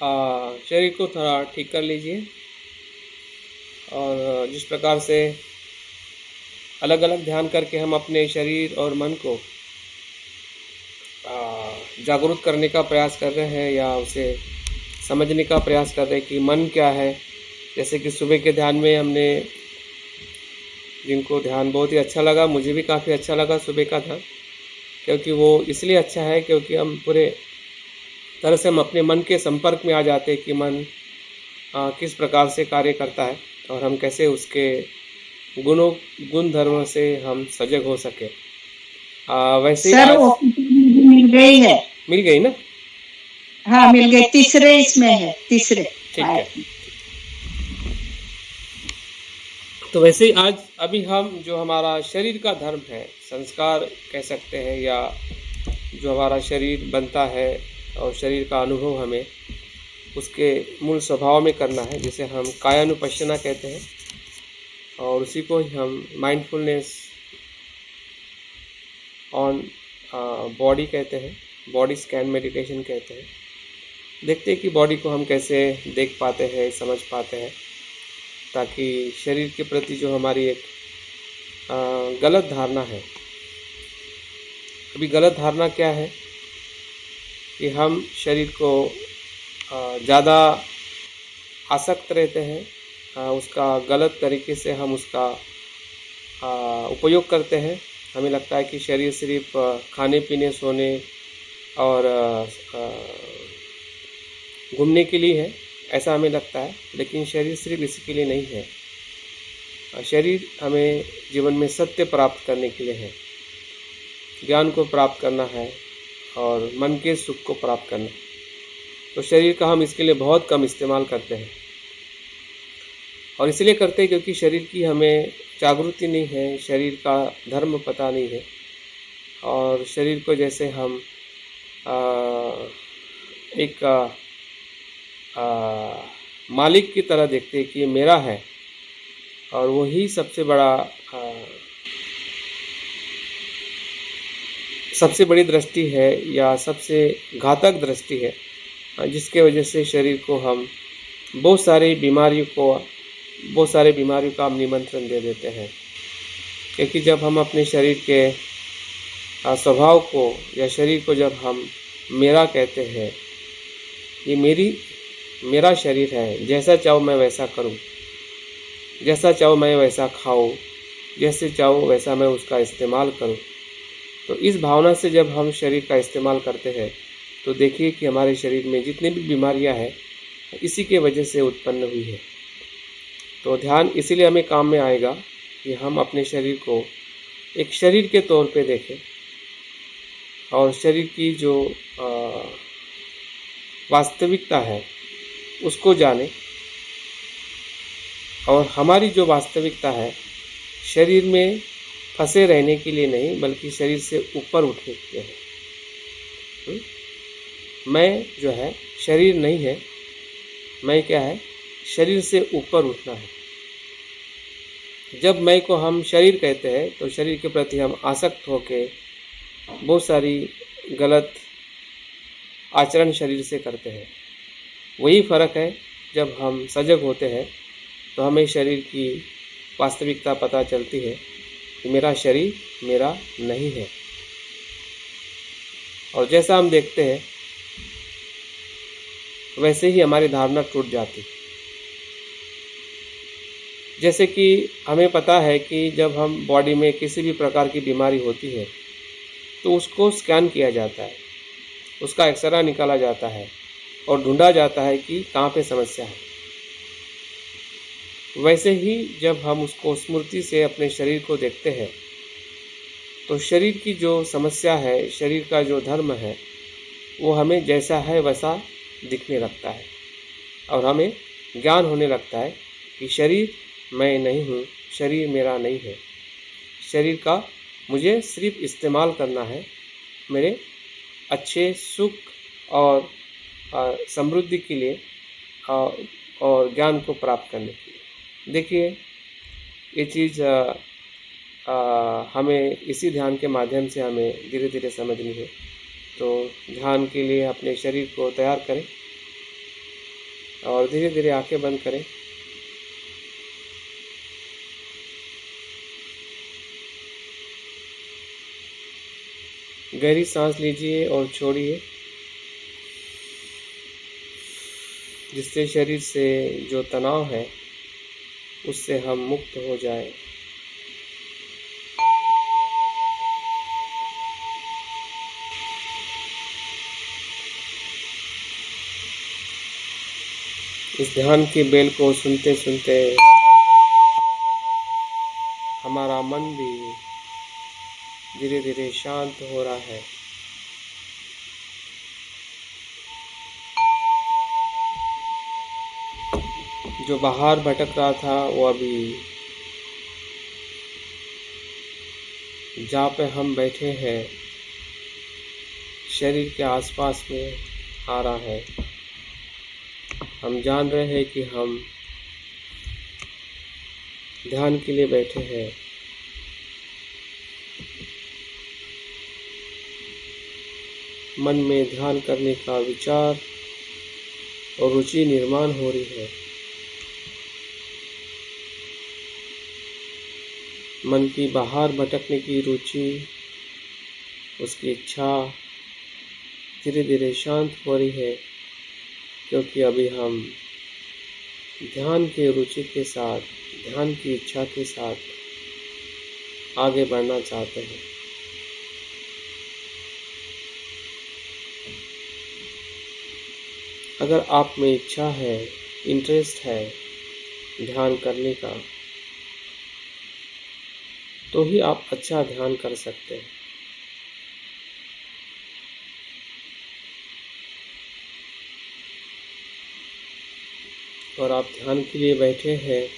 शरीर को थोड़ा ठीक कर लीजिए और जिस प्रकार से अलग अलग ध्यान करके हम अपने शरीर और मन को जागरूक करने का प्रयास कर रहे हैं या उसे समझने का प्रयास कर रहे हैं कि मन क्या है। जैसे कि सुबह के ध्यान में हमने, जिनको ध्यान बहुत ही अच्छा लगा, मुझे भी काफ़ी अच्छा लगा सुबह का ध्यान, क्योंकि वो इसलिए अच्छा है क्योंकि हम पूरे तरह से हम अपने मन के संपर्क में आ जाते हैं कि मन किस प्रकार से कार्य करता है और हम कैसे उसके गुण धर्म से हम सजग हो सके। वैसे ही सर आज मुझे मिल गई है। मिल गई ना? हाँ मिल गई, तीसरे इसमें है, तीसरे ठीक है। पार्ट में। तो वैसे ही आज अभी हम जो हमारा शरीर का धर्म है, संस्कार कह सकते हैं, या जो हमारा शरीर बनता है और शरीर का अनुभव हमें उसके मूल स्वभाव में करना है, जिसे हम कायानुपश्यना कहते हैं, और उसी को ही हम माइंडफुलनेस ऑन बॉडी कहते हैं, बॉडी स्कैन मेडिटेशन कहते हैं। देखते हैं कि बॉडी को हम कैसे देख पाते हैं, समझ पाते हैं, ताकि शरीर के प्रति जो हमारी एक गलत धारणा है। अभी गलत धारणा क्या है कि हम शरीर को ज़्यादा आसक्त रहते हैं, उसका गलत तरीके से हम उसका उपयोग करते हैं। हमें लगता है कि शरीर सिर्फ खाने पीने, सोने और घूमने के लिए है, ऐसा हमें लगता है, लेकिन शरीर सिर्फ इसी के लिए नहीं है। शरीर हमें जीवन में सत्य प्राप्त करने के लिए है, ज्ञान को प्राप्त करना है और मन के सुख को प्राप्त करना है। तो शरीर का हम इसके लिए बहुत कम इस्तेमाल करते हैं, और इसलिए करते हैं क्योंकि शरीर की हमें जागृति नहीं है, शरीर का धर्म पता नहीं है, और शरीर को जैसे हम एक मालिक की तरह देखते हैं कि ये मेरा है, और वही सबसे बड़ी दृष्टि है या सबसे घातक दृष्टि है, जिसके वजह से शरीर को हम बहुत सारी बीमारियों का हम निमंत्रण दे देते हैं। क्योंकि जब हम अपने शरीर के स्वभाव को या शरीर को जब हम मेरा कहते हैं, ये मेरा शरीर है, जैसा चाहो मैं वैसा करूं, जैसा चाहो मैं वैसा खाऊं, जैसे चाहो वैसा मैं उसका इस्तेमाल करूं, तो इस भावना से जब हम शरीर का इस्तेमाल करते हैं तो देखिए कि हमारे शरीर में जितनी भी बीमारियां हैं इसी के वजह से उत्पन्न हुई है। तो ध्यान इसीलिए हमें काम में आएगा कि हम अपने शरीर को एक शरीर के तौर पे देखें और शरीर की जो वास्तविकता है उसको जाने, और हमारी जो वास्तविकता है शरीर में फंसे रहने के लिए नहीं, बल्कि शरीर से ऊपर उठने के लिए है। मैं जो है शरीर नहीं है, मैं क्या है, शरीर से ऊपर उठना है। जब मैं को हम शरीर कहते हैं तो शरीर के प्रति हम आसक्त होके बहुत सारी गलत आचरण शरीर से करते हैं। वही फ़र्क है, जब हम सजग होते हैं तो हमें शरीर की वास्तविकता पता चलती है कि मेरा शरीर मेरा नहीं है, और जैसा हम देखते हैं वैसे ही हमारी धारणा टूट जाती। जैसे कि हमें पता है कि जब हम बॉडी में किसी भी प्रकार की बीमारी होती है तो उसको स्कैन किया जाता है, उसका एक्सरे निकाला जाता है और ढूंढा जाता है कि कहाँ पे समस्या है। वैसे ही जब हम उसको स्मृति से अपने शरीर को देखते हैं तो शरीर की जो समस्या है, शरीर का जो धर्म है, वो हमें जैसा है वैसा दिखने लगता है, और हमें ज्ञान होने लगता है कि शरीर मैं नहीं हूँ, शरीर मेरा नहीं है, शरीर का मुझे सिर्फ इस्तेमाल करना है मेरे अच्छे सुख और समृद्धि के लिए और ज्ञान को प्राप्त करने के लिए। देखिए ये चीज़ हमें इसी ध्यान के माध्यम से हमें धीरे धीरे समझनी है। तो ध्यान के लिए अपने शरीर को तैयार करें और धीरे धीरे आंखें बंद करें। गहरी सांस लीजिए और छोड़िए, जिससे शरीर से जो तनाव है उससे हम मुक्त हो जाए। इस ध्यान की बेल को सुनते सुनते हमारा मन भी धीरे धीरे शांत हो रहा है। जो बाहर भटक रहा था वो अभी जहाँ पे हम बैठे हैं शरीर के आसपास में आ रहा है। हम जान रहे हैं कि हम ध्यान के लिए बैठे हैं। मन में ध्यान करने का विचार और रुचि निर्माण हो रही है। मन की बाहर भटकने की रुचि, उसकी इच्छा धीरे धीरे शांत हो रही है, क्योंकि अभी हम ध्यान की रुचि के साथ, ध्यान की इच्छा के साथ आगे बढ़ना चाहते हैं। अगर आप में इच्छा है, इंटरेस्ट है ध्यान करने का, तो ही आप अच्छा ध्यान कर सकते हैं। और आप ध्यान के लिए बैठे हैं,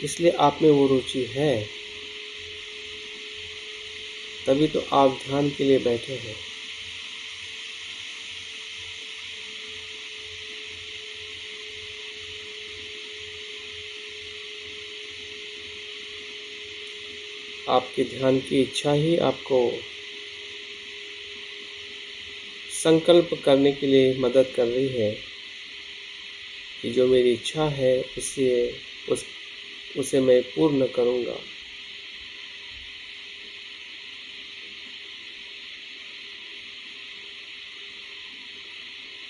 इसलिए आप में वो रुचि है, तभी तो आप ध्यान के लिए बैठे हैं। आपके ध्यान की इच्छा ही आपको संकल्प करने के लिए मदद कर रही है कि जो मेरी इच्छा है उसे मैं पूर्ण करूँगा।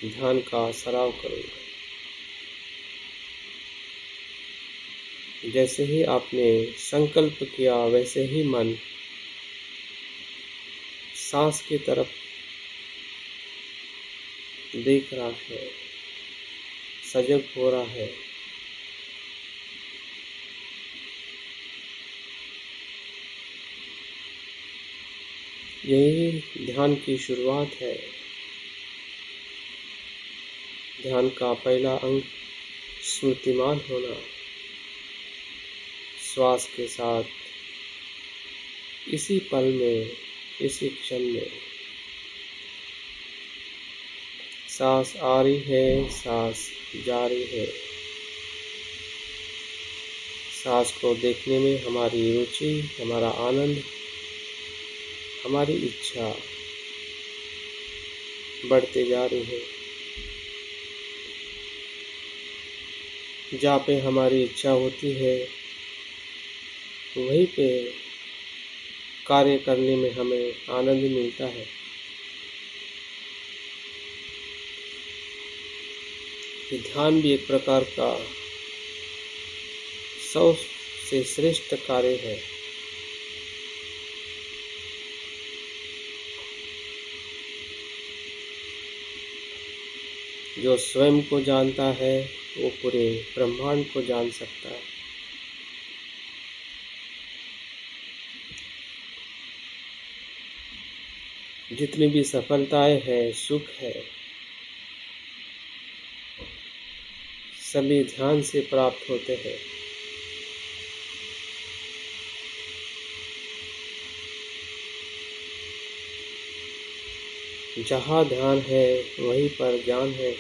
ध्यान का सराव करूँगा। जैसे ही आपने संकल्प किया वैसे ही मन सांस की तरफ देख रहा है, सजग हो रहा है। यही ध्यान की शुरुआत है। ध्यान का पहला अंग स्मृतिमान होना, श्वास के साथ इसी पल में, इसी क्षण में सांस आ रही है, सांस जा रही है। सांस को देखने में हमारी रुचि, हमारा आनंद, हमारी इच्छा बढ़ते जा रही है। जहाँ पे हमारी इच्छा होती है वहीं पे कार्य करने में हमें आनंद मिलता है। ध्यान भी एक प्रकार का 100 से श्रेष्ठ कार्य है। जो स्वयं को जानता है वो पूरे ब्रह्मांड को जान सकता है। जितनी भी सफलताएं हैं, सुख है, सभी ध्यान से प्राप्त होते हैं। जहाँ ध्यान है वहीं पर ज्ञान है।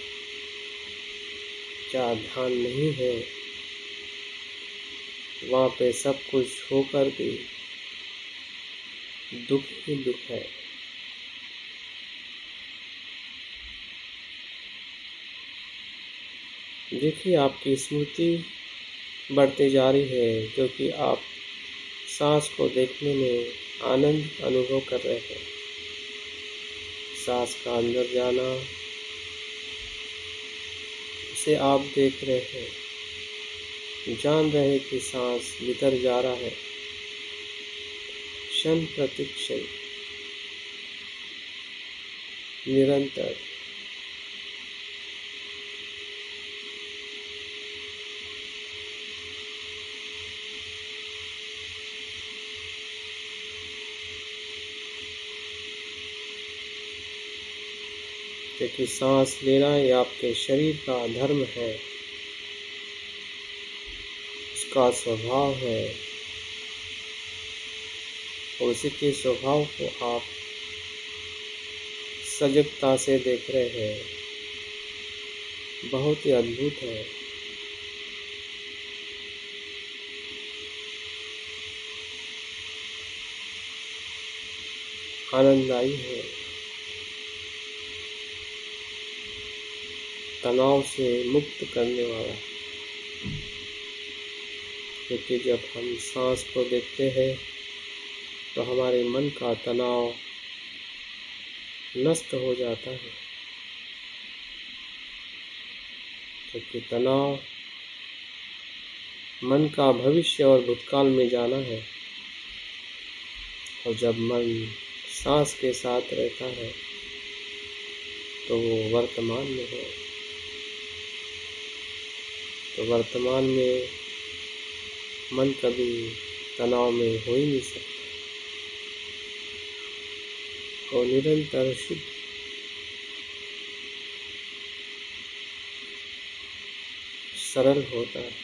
जहाँ ध्यान नहीं है वहाँ पे सब कुछ होकर भी दुख ही दुख है। देखिए, आपकी स्मृति बढ़ती जा रही है क्योंकि आप सांस को देखने में आनंद अनुभव कर रहे हैं। सांस का अंदर जाना, इसे आप देख रहे हैं, जान रहे हैं कि सांस भीतर जा रहा है, क्षण प्रति क्षण, निरंतर। क्योंकि सांस लेना ये आपके शरीर का धर्म है, उसका स्वभाव है, और उसी के स्वभाव को आप सजगता से देख रहे हैं। बहुत ही अद्भुत है। आनंददायी है। तनाव से मुक्त करने वाला। क्योंकि जब हम सांस को देखते हैं तो हमारे मन का तनाव नष्ट हो जाता है। क्योंकि तनाव मन का भविष्य और भूतकाल में जाना है, और जब मन सांस के साथ रहता है तो वो वर्तमान में है। तो वर्तमान में मन कभी तनाव में हो ही नहीं सकता, और निरंतर शुद्ध सरल होता है।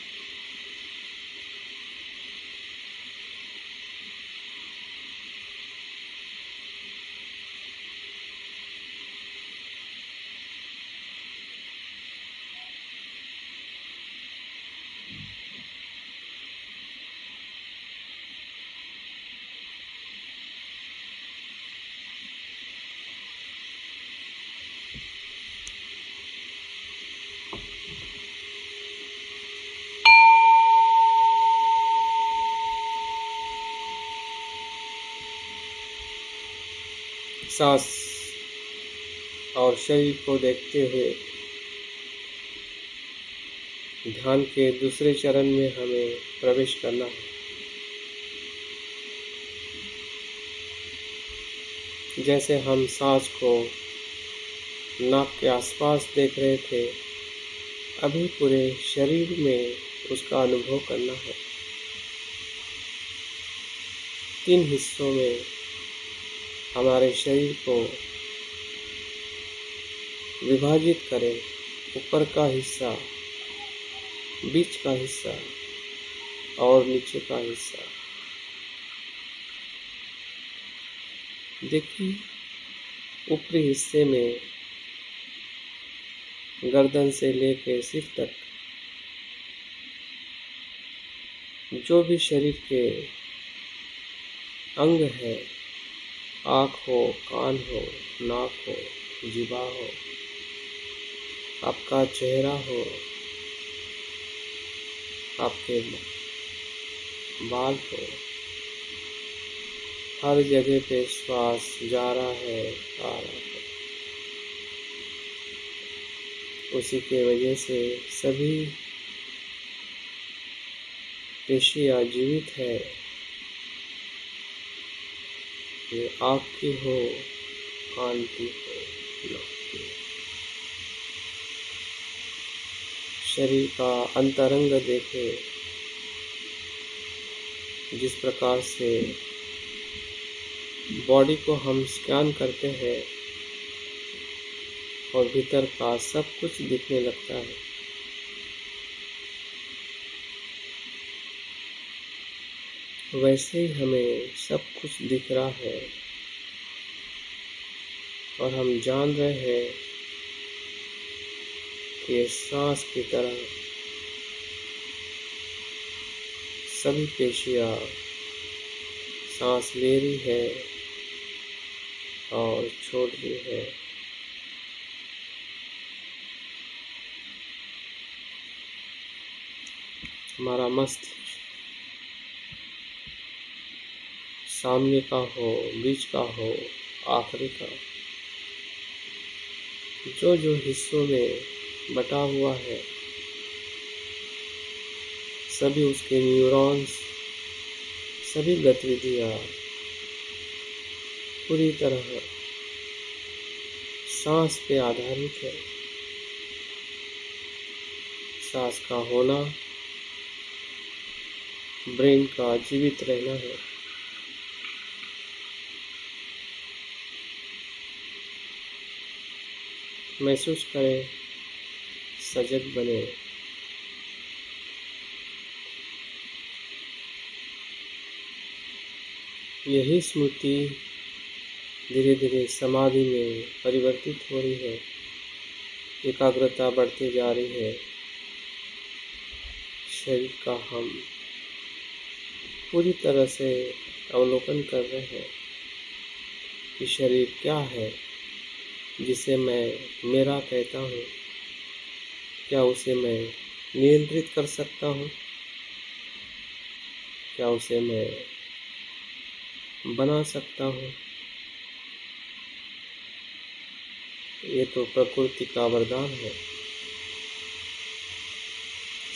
सांस और शरीर को देखते हुए ध्यान के दूसरे चरण में हमें प्रवेश करना है। जैसे हम सांस को नाक के आसपास देख रहे थे, अभी पूरे शरीर में उसका अनुभव करना है। 3 हिस्सों में हमारे शरीर को विभाजित करें। ऊपर का हिस्सा, बीच का हिस्सा और नीचे का हिस्सा। देखिए, ऊपरी हिस्से में गर्दन से लेकर सिर तक जो भी शरीर के अंग है, आँख हो, कान हो, नाक हो, जीवा हो, आपका चेहरा हो, आपके बाल हो, हर जगह पे श्वास जा रहा है, आ रहा है। उसी के वजह से सभी पेशियाँ जीवित है। ये आँख की हो, कान की हो, नाक की हो। शरीर का अंतरंग देखे, जिस प्रकार से बॉडी को हम स्कैन करते हैं और भीतर का सब कुछ दिखने लगता है। वैसे ही हमें सब कुछ दिख रहा है, और हम जान रहे हैं कि ये सांस की तरह सभी पेशियाँ सांस ले रही है और छोड़ रही है। हमारा मस्तिष्क सामने का हो, बीच का हो, आखिरी का, जो जो हिस्सों में बटा हुआ है, सभी उसके न्यूरॉन्स, सभी गतिविधियाँ पूरी तरह सांस पे आधारित है। सांस का होना ब्रेन का जीवित रहना है। महसूस करें, सजग बने। यही स्मृति धीरे धीरे समाधि में परिवर्तित हो रही है, एकाग्रता बढ़ती जा रही है। शरीर का हम पूरी तरह से अवलोकन कर रहे हैं कि शरीर क्या है जिसे मैं मेरा कहता हूँ। क्या उसे मैं नियंत्रित कर सकता हूँ? क्या उसे मैं बना सकता हूँ? ये तो प्रकृति का वरदान है।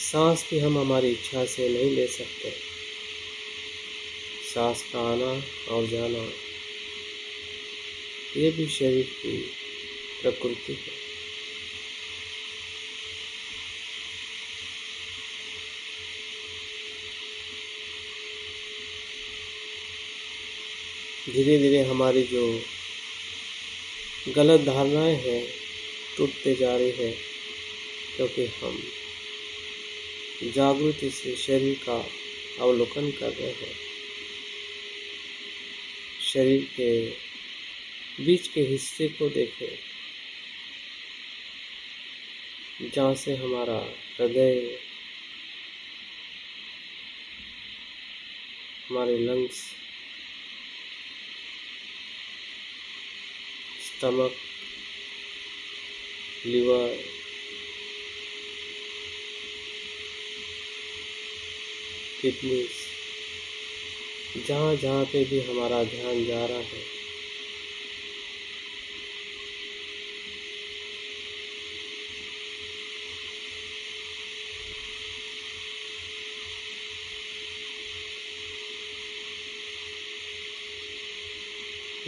सांस भी हम हमारी इच्छा से नहीं ले सकते। सांस का आना और जाना ये भी शरीर की प्रकृति है। धीरे धीरे हमारी जो गलत धारणाएं हैं टूटते जा रही है, क्योंकि हम जागृति से शरीर का अवलोकन कर रहे हैं। शरीर के बीच के हिस्से को देखें, जहाँ से हमारा हृदय, हमारे लंग्स, स्टमक, लिवर, किडनीज, जहाँ जहाँ पे भी हमारा ध्यान जा रहा है,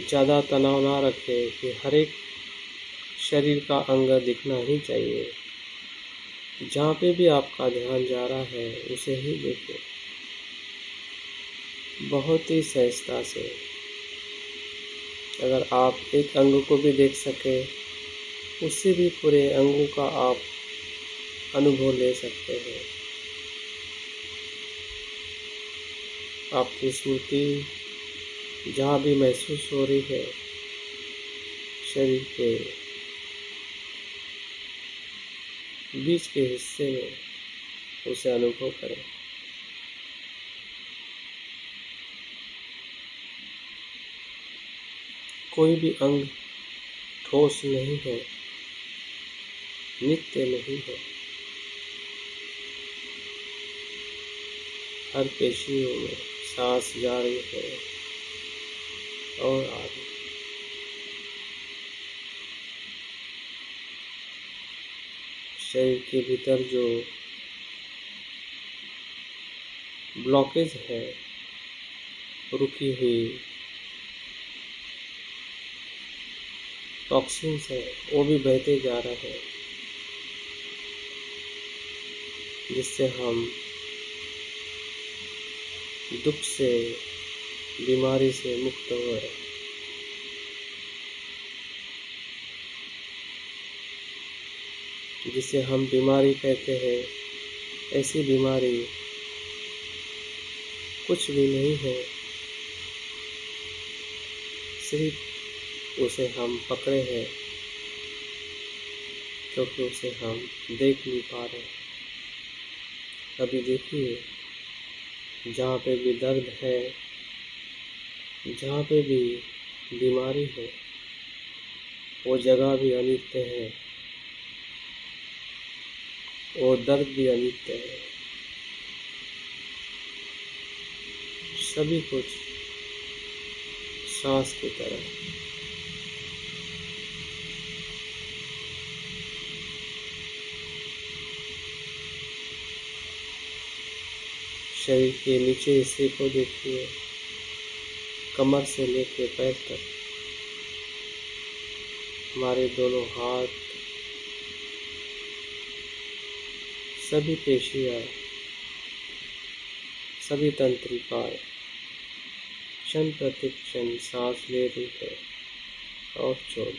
ज़्यादा तनाव ना रखें कि हर एक शरीर का अंग दिखना ही चाहिए। जहाँ पे भी आपका ध्यान जा रहा है उसे ही देखें, बहुत ही सहजता से। अगर आप एक अंग को भी देख सके, उससे भी पूरे अंगों का आप अनुभव ले सकते हैं। आपकी स्मृति जहाँ भी महसूस हो रही है शरीर के बीच के हिस्से में, उसे अनुभव करें। कोई भी अंग ठोस नहीं है, नित्य नहीं है। हर पेशियों में सांस जा रही है और आ रही है। शरीर के भीतर जो ब्लॉकेज है, रुकी हुई टॉक्सिन्स है, वो भी बहते जा रहे हैं, जिससे हम दुख से, बीमारी से मुक्त हो रहे हैं। जिसे हम बीमारी कहते हैं, ऐसी बीमारी कुछ भी नहीं है, सिर्फ उसे हम पकड़े हैं क्योंकि उसे हम देख नहीं पा रहे। कभी देखिए, जहाँ पे भी दर्द है, जहाँ पे भी बीमारी है, वो जगह भी अनित्य है, वो दर्द भी अनित्य है। सभी कुछ सांस की तरह शरीर के नीचे हिस्से को देखिए, कमर से लेकर पैर तक, हमारे दोनों हाथ, सभी पेशियां, सभी तंत्रिकाएं क्षण प्रति क्षण सांस ले रही है और छोड़।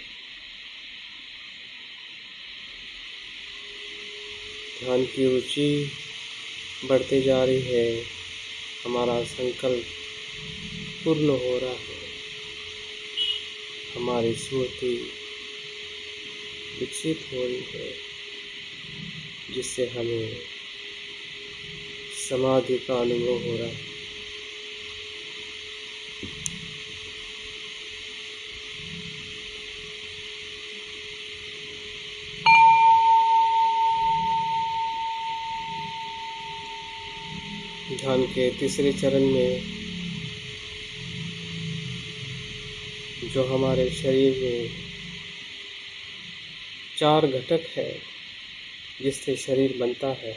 ध्यान की रुचि बढ़ते जा रही है, हमारा संकल्प पूर्ण हो रहा है, हमारी स्मृति विकसित हो रही है, जिससे हमें समाधि का अनुभव हो रहा है। ध्यान के तीसरे चरण में जो हमारे शरीर में 4 घटक है जिससे शरीर बनता है,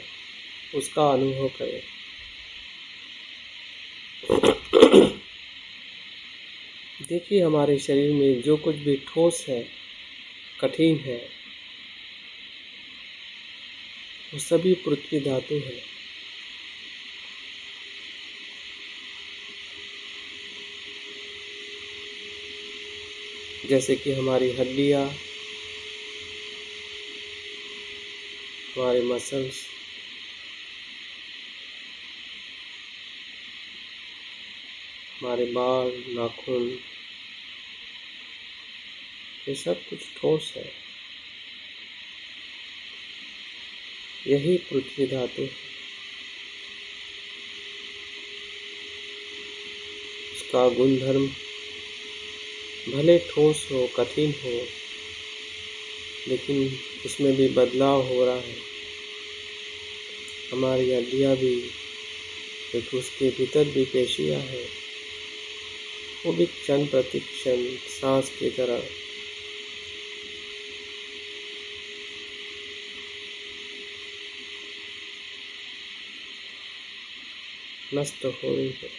उसका अनुभव करें। देखिए हमारे शरीर में जो कुछ भी ठोस है, कठिन है, वो सभी पृथ्वी धातु है। जैसे कि हमारी हड्डियाँ, हमारे मसल्स, हमारे बाल, नाखून, ये सब कुछ ठोस है। यही पृथ्वी धातु है। उसका गुणधर्म भले ठोस हो, कठिन हो, लेकिन उसमें भी बदलाव हो रहा है। हमारी हड्डियाँ भी, क्योंकि उसके भीतर भी पेशियाँ हैं, वो भी क्षण प्रति क्षण सांस की तरह नष्ट हो रही है।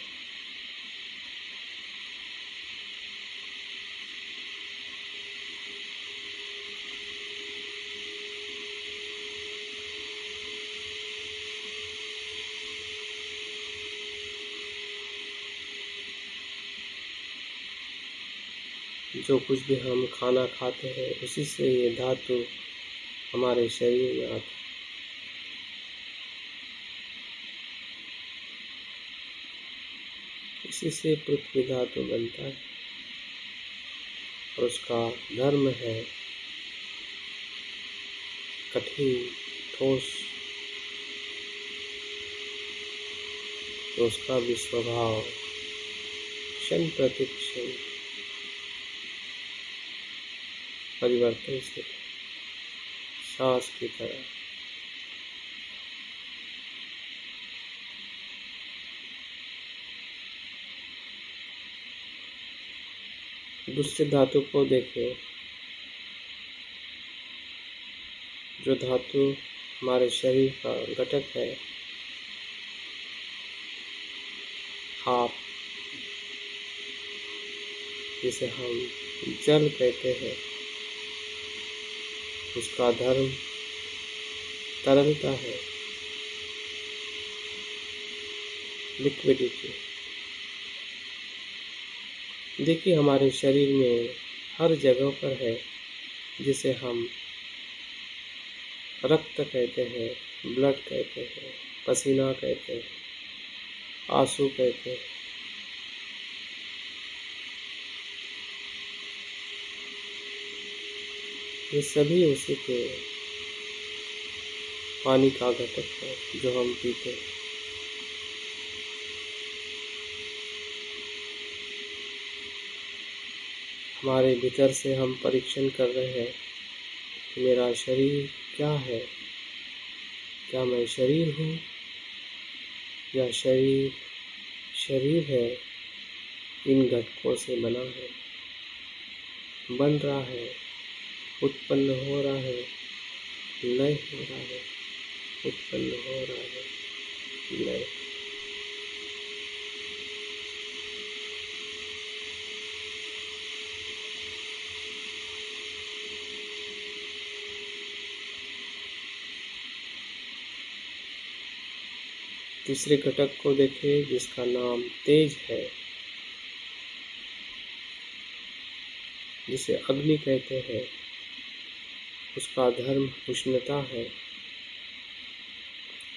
जो कुछ भी हम खाना खाते हैं, उसी से ये धातु हमारे शरीर में आता है। इसी से पृथ्वी धातु बनता है और उसका धर्म है कठिन, ठोस, तो उसका भी स्वभाव क्षण प्रति क्षण परिवर्तन से सांस की तरह दूसरे धातु को देखें। जो धातु हमारे शरीर का घटक है, आप जिसे हम जल कहते हैं, उसका धर्म तरलता है, लिक्विडिटी। देखिए हमारे शरीर में हर जगह पर है, जिसे हम रक्त कहते हैं, ब्लड कहते हैं, पसीना कहते हैं, आंसू कहते हैं। ये सभी उसी के पानी का घटक है जो हम पीते हैं। हमारे भीतर से हम परीक्षण कर रहे हैं कि मेरा शरीर क्या है, क्या मैं शरीर हूँ या शरीर शरीर है इन घटकों से बना है, बन रहा है, उत्पन्न हो रहा है, लय हो रहा है, उत्पन्न हो रहा है, लय। तीसरे घटक को देखिए जिसका नाम तेज है, जिसे अग्नि कहते हैं। उसका धर्म उष्णता है,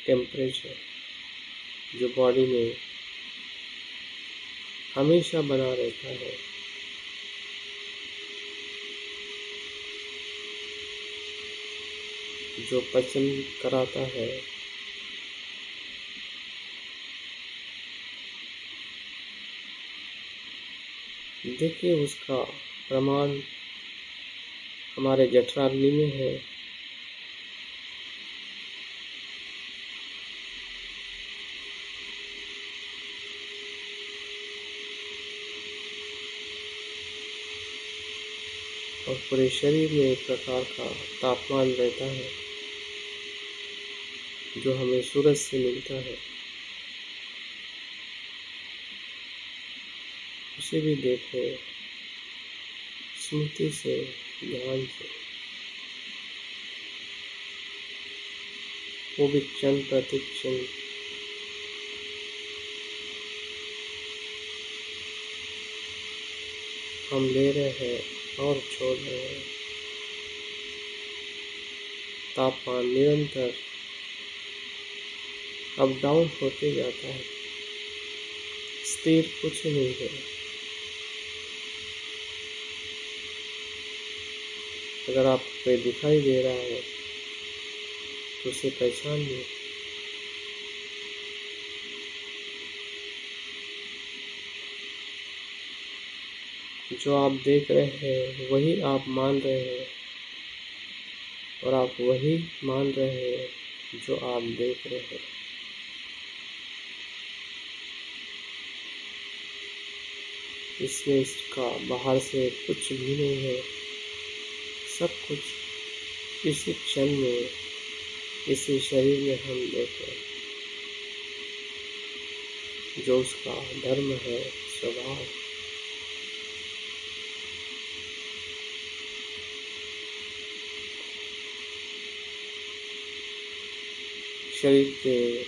टेम्परेचर, जो बॉडी में हमेशा बना रहता है। जो पचन कराता है, देखिए उसका प्रमाण हमारे जठराग्नि में है। और पूरे शरीर में एक प्रकार का तापमान रहता है जो हमें सूरज से मिलता है। उसे भी देखो स्मृति से, ध्यान से। वो भी क्षण प्रति क्षण हम ले रहे हैं और छोड़ रहे हैं। तापमान निरंतर अप डाउन होते जाता है, स्थिर कुछ नहीं है। अगर आपको दिखाई दे रहा है तो उसे पहचानिए। जो आप देख रहे हैं वही आप मान रहे हैं, और आप वही मान रहे हैं जो आप देख रहे हैं। इसमें इसका बाहर से कुछ भी नहीं है। सब कुछ इसी क्षण में, इसी शरीर में हम देख रहे हैं। जो उसका धर्म है, स्वभाव। शरीर के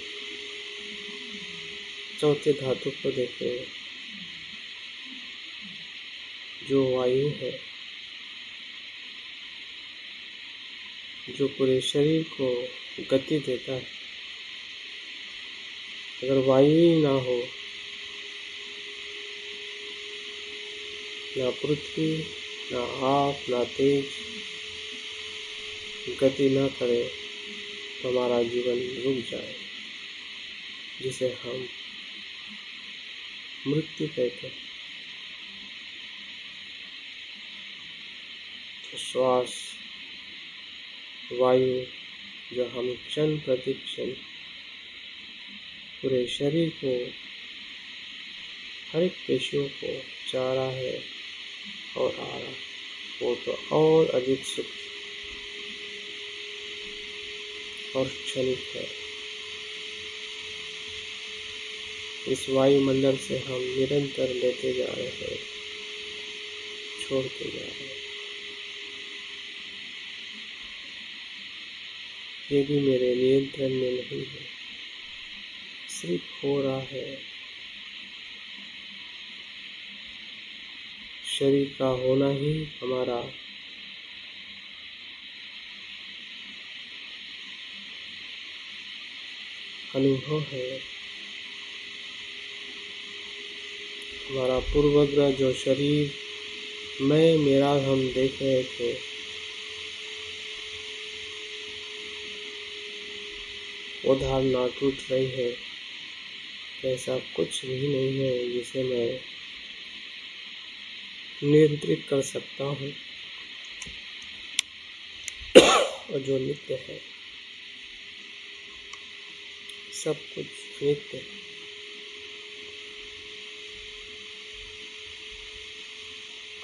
चौथे धातु को देखें, जो वायु है, जो पूरे शरीर को गति देता है। अगर वायु ही ना हो, ना पृथ्वी, ना आप, ना तेज गति ना करे तो हमारा जीवन रुक जाए, जिसे हम मृत्यु कहते हैं। तो श्वास, वायु, जो हम क्षण प्रति क्षण पूरे शरीर को, हर एक पेशियों को जा रहा है और आ रहा, वो तो और अधिक सुख और क्षणिक है। इस वायुमंडल से हम निरंतर लेते जा रहे हैं, छोड़ते जा रहे हैं। ये भी मेरे नियंत्रण में नहीं है, सिर्फ हो रहा है। शरीर का होना ही हमारा अनुभव है। हमारा पूर्वग्रह जो शरीर मैं, मेरा हम देख रहे थे, वो धारणा टूट रही है। ऐसा कुछ भी नहीं है जिसे मैं नियंत्रित कर सकता हूँ, और जो नित्य है, सब कुछ नित्य है।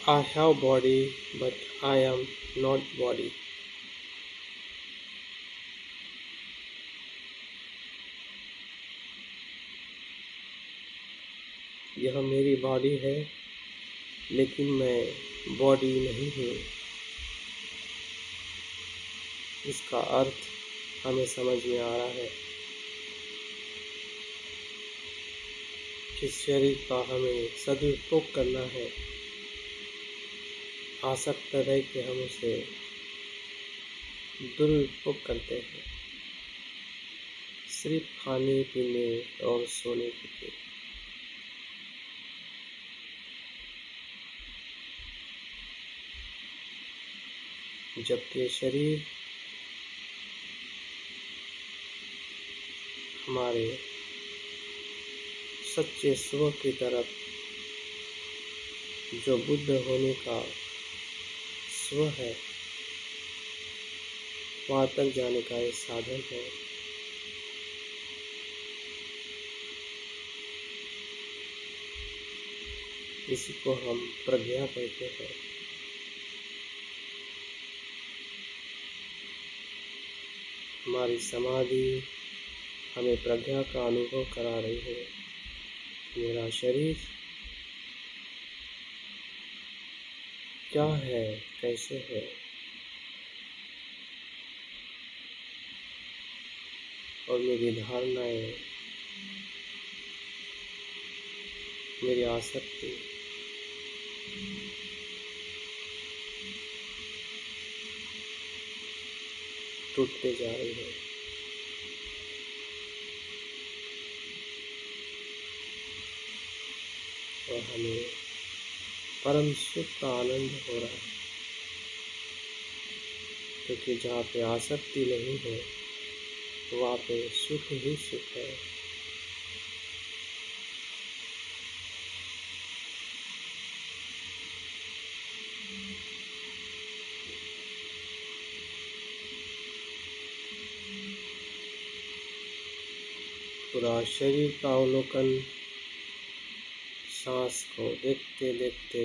I have body, but I am not body. यह मेरी बॉडी है, लेकिन मैं बॉडी नहीं हूँ। इसका अर्थ हमें समझ में आ रहा है कि शरीर का हमें सदुपयोग करना है, आसक्त रह के हम उसे दुरुपयोग करते हैं, सिर्फ खाने पीने और सोने के लिए। जबकि शरीर हमारे सच्चे स्व की तरफ, जो बुद्ध होने का स्व है, वहाँ तक जाने का एक साधन है। इसी को हम प्रज्ञा कहते हैं। हमारी समाधि हमें प्रज्ञा का अनुभव करा रही है। मेरा शरीर क्या है, कैसे है, और मेरी धारणाएं, मेरी आसक्ति टूटते जा रही है। और हमें परम सुख का आनंद हो रहा है, क्योंकि जहाँ पे आसक्ति नहीं है, वहाँ पे सुख ही सुख है। पूरा शरीर का अवलोकन, सांस को देखते देखते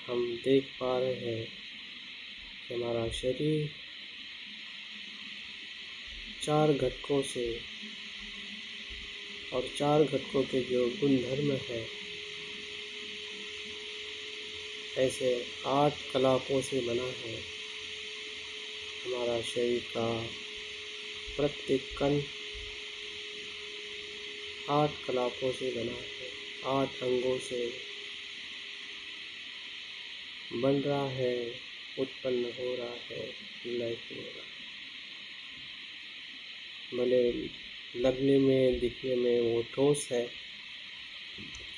हम देख पा रहे हैं कि हमारा शरीर 4 घटकों से, और 4 घटकों के जो गुणधर्म है, ऐसे 8 कलापों से बना है। हमारा शरीर का प्रत्येक कण 8 कलापों से बना है, 8 अंगों से बन रहा है, उत्पन्न हो रहा है, लय हो रहा है। भले लगने में, दिखने में वो ठोस है,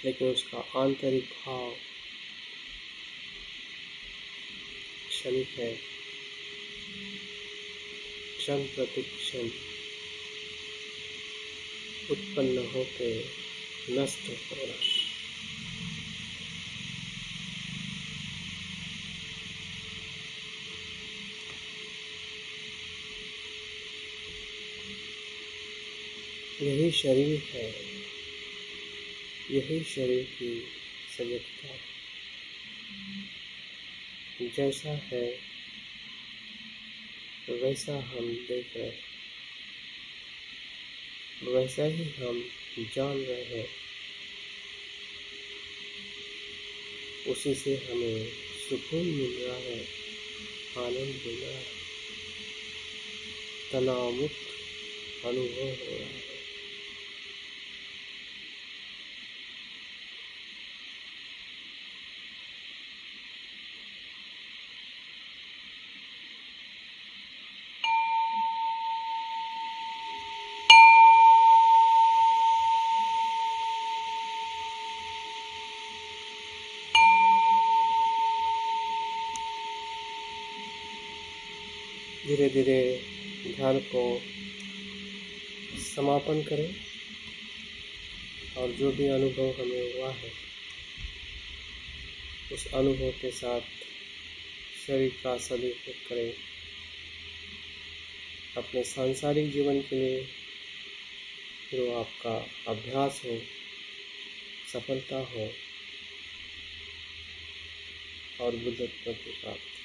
लेकिन उसका आंतरिक भाव क्षणिक है। क्षण प्रति क्षण उत्पन्न होके नष्ट हो रहा है। यही शरीर है, यही शरीर की सजगता है। जैसा है वैसा हम देख रहे हैं, वैसा ही हम जान रहे हैं। उसी से हमें सुकून मिल रहा है, आनंद मिल रहा है, तनाव मुक्त अनुभव हो रहा है। धीरे धीरे ध्यान को समापन करें, और जो भी अनुभव हमें हुआ है, उस अनुभव के साथ शरीर का सदुपयोग करें अपने सांसारिक जीवन के लिए। फिर वो आपका अभ्यास हो, सफलता हो और बुद्धत्व की प्राप्ति।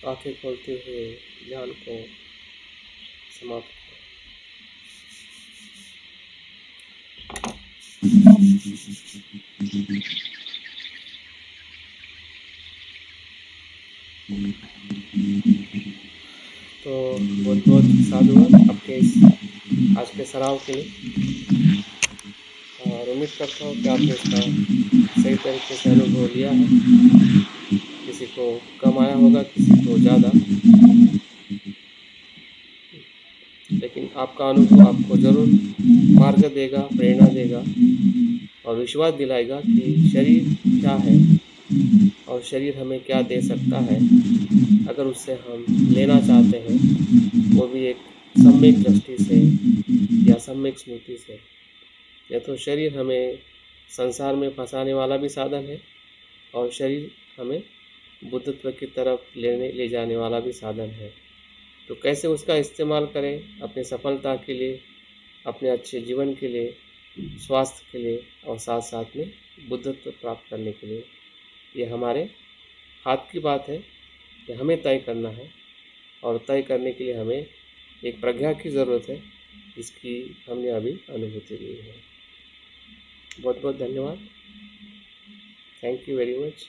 आंखें खोलते हुए ध्यान को समाप्त करें। तो बहुत बहुत साधुवाद आपके इस आज के सराव के लिए, और उम्मीद करता हूँ कि आपने इसका सही तरीके से अनुभव लिया है। किसी को कम आया होगा, किसी को ज़्यादा, लेकिन आपका अनुभव आपको ज़रूर मार्ग देगा, प्रेरणा देगा और विश्वास दिलाएगा कि शरीर क्या है और शरीर हमें क्या दे सकता है अगर उससे हम लेना चाहते हैं, वो भी एक सम्यक दृष्टि से या सम्यक स्मृति से। या तो शरीर हमें संसार में फंसाने वाला भी साधन है और शरीर हमें बुद्धत्व की तरफ ले जाने वाला भी साधन है। तो कैसे उसका इस्तेमाल करें अपनी सफलता के लिए, अपने अच्छे जीवन के लिए, स्वास्थ्य के लिए और साथ साथ में बुद्धत्व प्राप्त करने के लिए, ये हमारे हाथ की बात है कि हमें तय करना है। और तय करने के लिए हमें एक प्रज्ञा की ज़रूरत है, जिसकी हमने अभी अनुभूति ली है। बहुत बहुत धन्यवाद। Thank you very much.